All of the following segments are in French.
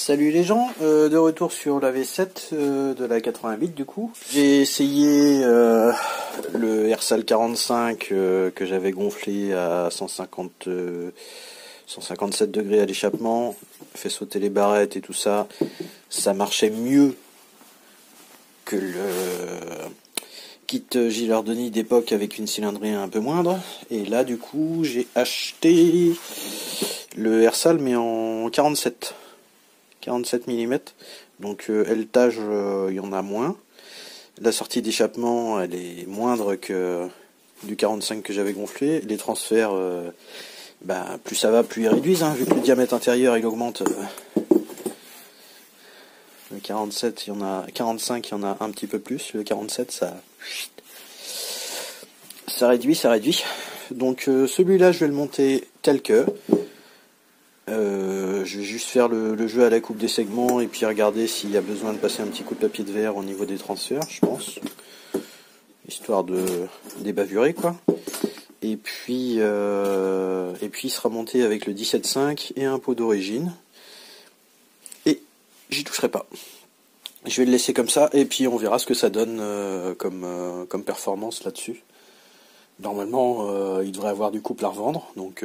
Salut les gens, de retour sur la V7 de la 88 du coup. J'ai essayé le Ersal 45 que j'avais gonflé à 157 degrés à l'échappement, fait sauter les barrettes et tout ça. Ça marchait mieux que le kit Gilardoni d'époque avec une cylindrée un peu moindre. Et là du coup j'ai acheté le Ersal mais en 47 mm, donc L-Tage il y en a moins. La sortie d'échappement elle est moindre que du 45 que j'avais gonflé. Les transferts, plus ça va, plus ils réduisent, hein, vu que le diamètre intérieur il augmente. Le 47 il y en a, 45 il y en a un petit peu plus, le 47 ça réduit. Donc celui-là je vais le monter tel que. Je vais juste faire le jeu à la coupe des segments et puis regarder s'il y a besoin de passer un petit coup de papier de verre au niveau des transferts, je pense. Histoire de débavurer quoi. Et puis il sera monté avec le 17.5 et un pot d'origine. Et j'y toucherai pas. Je vais le laisser comme ça et puis on verra ce que ça donne comme performance là-dessus. Normalement, il devrait avoir du couple à revendre, donc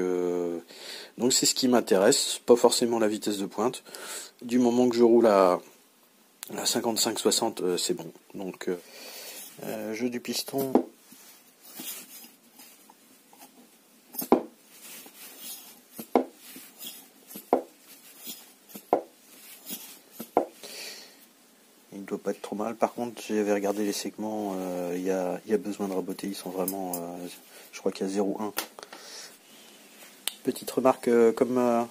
c'est ce qui m'intéresse, pas forcément la vitesse de pointe. Du moment que je roule à 55-60, c'est bon. Donc, jeu du piston. Il doit pas être trop mal. Par contre, j'avais regardé les segments, il y a besoin de raboter, ils sont vraiment, je crois qu'il y a 0,1. Petite remarque, comme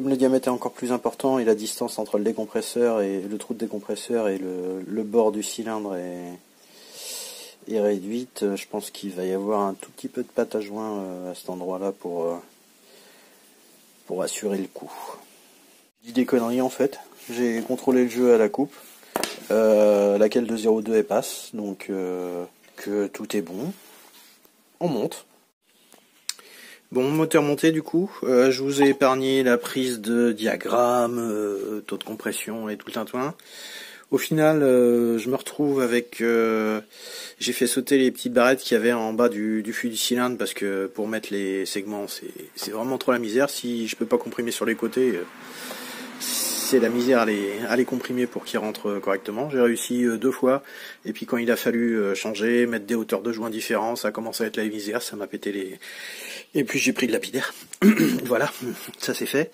le diamètre est encore plus important et la distance entre le décompresseur et le trou de décompresseur et le bord du cylindre est réduite, je pense qu'il va y avoir un tout petit peu de pâte à joint à cet endroit-là pour assurer le coup. Je dis des conneries en fait, j'ai contrôlé le jeu à la coupe, laquelle de 0,2 elle passe, donc que tout est bon. On monte. Bon, moteur monté du coup, je vous ai épargné la prise de diagramme, taux de compression et tout le tintouin. Au final, je me retrouve avec... j'ai fait sauter les petites barrettes qu'il y avait en bas du fût du cylindre parce que pour mettre les segments, c'est vraiment trop la misère. Si je peux pas comprimer sur les côtés, c'est la misère à les comprimer pour qu'ils rentrent correctement. J'ai réussi 2 fois, et puis quand il a fallu changer, mettre des hauteurs de joints différents, ça a commencé à être la misère, ça m'a pété les... Et puis j'ai pris de lapidaire. Voilà, ça c'est fait.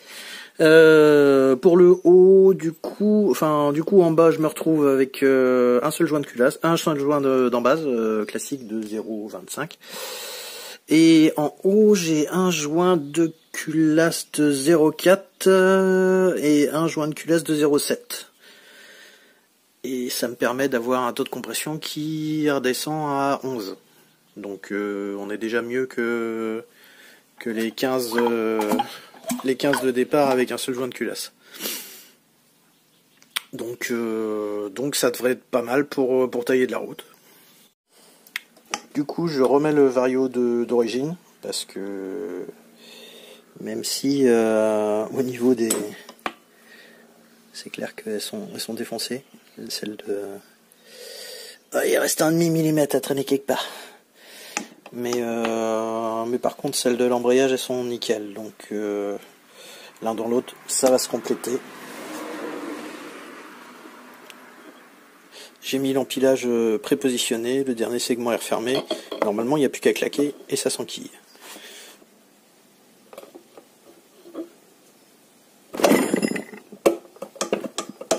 Pour le haut, du coup en bas je me retrouve avec un seul joint de culasse, un seul joint d'embase classique de 0,25. Et en haut j'ai un joint de culasse de 0,4 et un joint de culasse de 0,7. Et ça me permet d'avoir un taux de compression qui redescend à 11. Donc on est déjà mieux que les 15 de départ avec un seul joint de culasse. Donc ça devrait être pas mal pour tailler de la route. Du coup je remets le vario d'origine parce que même si au niveau des... C'est clair qu'elles sont défoncées. Celle de... il reste un demi-millimètre à traîner quelque part. Mais par contre celles de l'embrayage elles sont nickel, donc l'un dans l'autre ça va se compléter. J'ai mis l'empilage prépositionné, le dernier segment est refermé, normalement il n'y a plus qu'à claquer et ça s'enquille.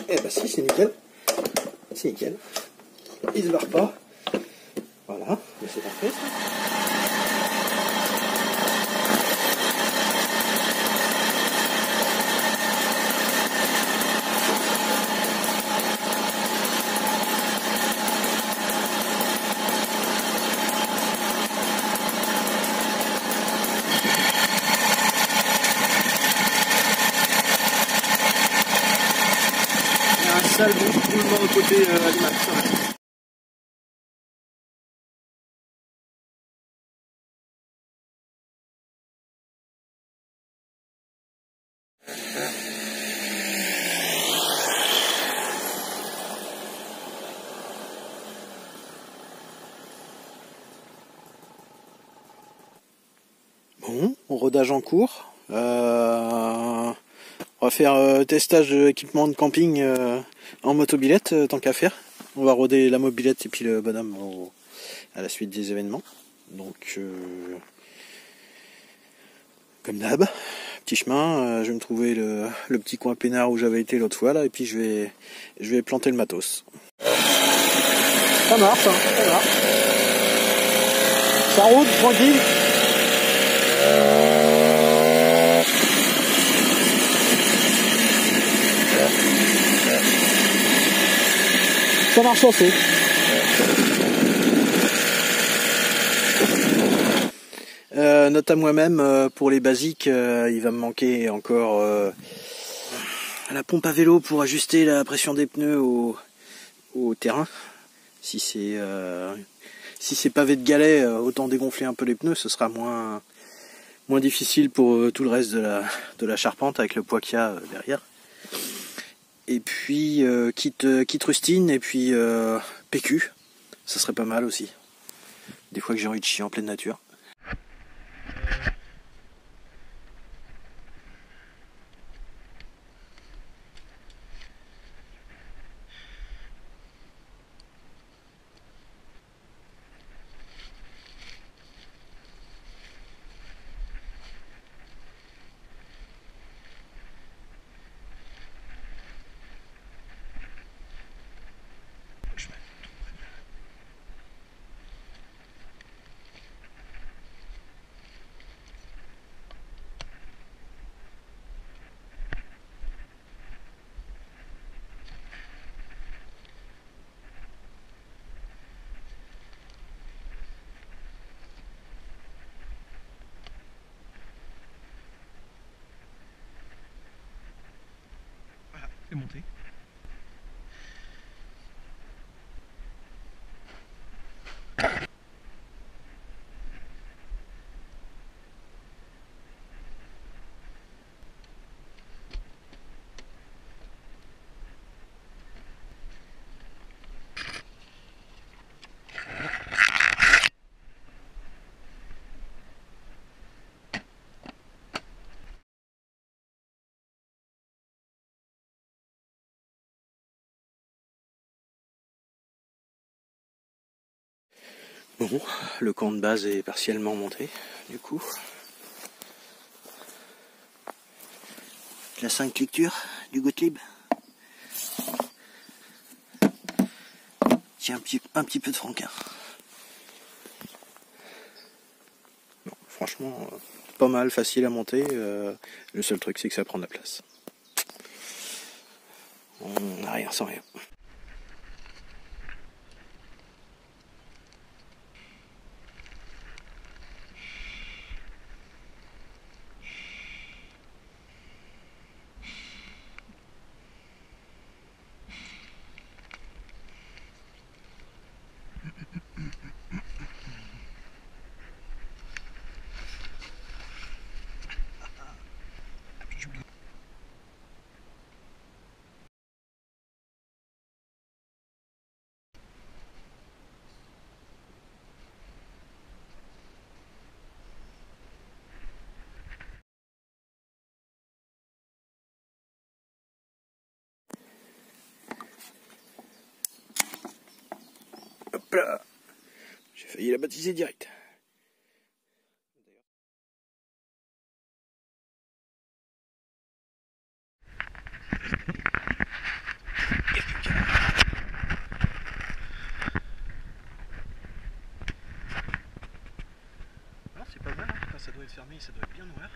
Eh ben si, c'est nickel, il se barre pas, voilà, mais c'est parfait ça. Un sale bon roulement côté Alimax. rodage en cours. On va faire testage de l'équipement de camping en motobilette, tant qu'à faire. On va roder la mobilette et puis le bonhomme à la suite des événements. Donc, comme d'hab, petit chemin, je vais me trouver le petit coin peinard où j'avais été l'autre fois là, et puis je vais planter le matos. Ça marche, hein, ça marche. Ça roule tranquille. Ça marche aussi. Note à moi-même, pour les basiques, il va me manquer encore la pompe à vélo pour ajuster la pression des pneus au terrain. Si c'est pavé de galets, autant dégonfler un peu les pneus, ce sera moins difficile pour tout le reste de la charpente avec le poids qu'il y a derrière. Et puis kit rustine et puis PQ, ça serait pas mal aussi. Des fois que j'ai envie de chier en pleine nature. Et monter. Bon, le camp de base est partiellement monté, du coup. La 5 lecture du Gottlieb. Tiens, un petit peu de franquin. Bon, franchement, pas mal, facile à monter. Le seul truc, c'est que ça prend de la place. On n'a rien sans rien. Hop là, j'ai failli la baptiser direct. Alors c'est pas mal, hein. Enfin, ça doit être fermé, ça doit être bien noir.